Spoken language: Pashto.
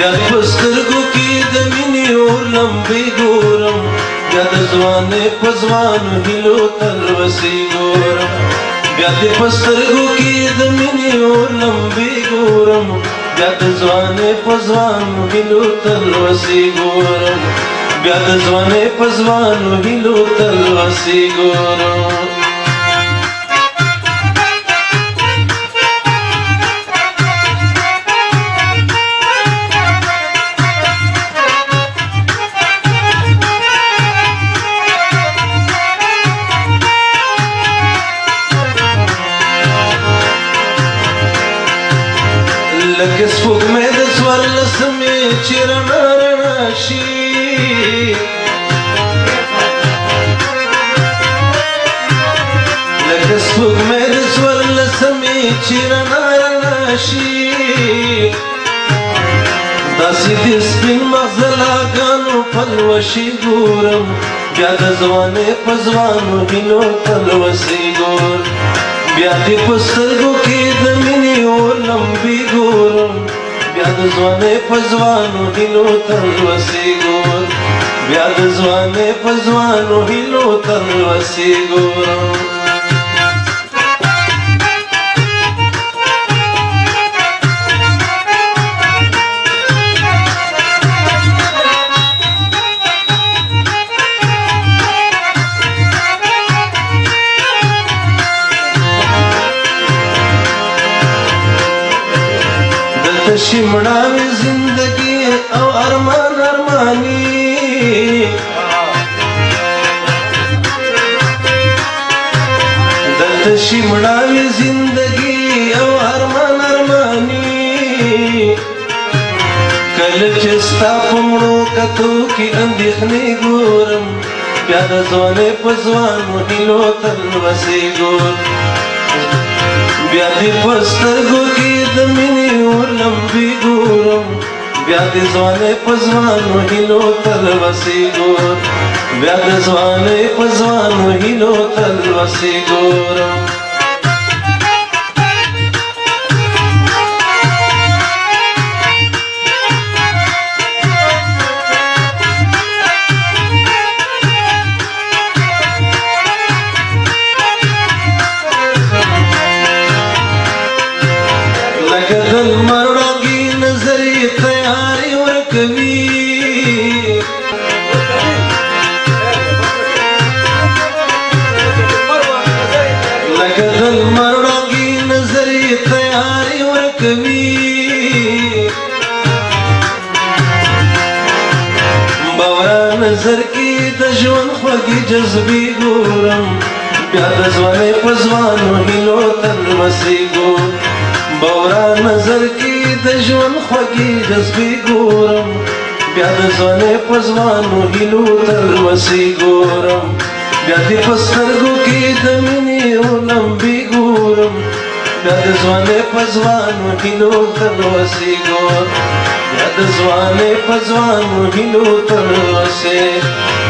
بیا د سترګو کې د مینې اور لمبې ګورم بیا د ځوانۍ په ځوانو هیلو تلوسې ګورم بیا د سترګو کې د مینې اور لمبې ګورم بیا د ځوانۍ په ځوانو هیلو تلوسې ګورم بیا د ځوانۍ په ځوانو هیلو تلوسې ګورم لکه سپوږمۍ د څوارلسمې چې رڼا رڼا شي لکه سپوږمۍ د څوارلسمې چې رڼا رڼا شي داسې د سپین مغزلاګانو پلوشې ګورم بیا د ځوانۍ په ځوانو هیلو تلوسې ګورم بیا د سترګو کې د مینې اور لمبې ګورم بیا د ځوانۍ په ځوانو هیلو تلوسې ګورم بیا د ځوانۍ په ځوانو هیلو تلوسې ګورم شمړاوي زندگی او ارمان ارمانی دلته شمړاوي زندگی او ارمان ارمانی کله چې ستا په مړو کتو کې اندېښنې ګورم بیا د ځوانۍ په ځوانو هیلو تلوسې ګورم بیا د سترګو کې د مینې اور لمبې ګورم بیا د ځوانۍ په ځوانو هیلو تلوسې ګورم بیا د ځوانۍ په ځوانو هیلو تلوسې ګورم نظر کې د ژوند خوږې جذبې ګورم بیا د ځوانۍ په ځوانو هیلو تلوسې ګورم بورا نظر کې د ژوند خوږې جذبې ګورم بیا د ځوانۍ په ځوانو هیلو تلوسې ګورم بیا د سترګو کې د مینې اور لمبې ګورم بیا د ځوانۍ په ځوانو هیلو تلوسې ګورم بیا د ځوانۍ په ځوانو هیلو تلوسې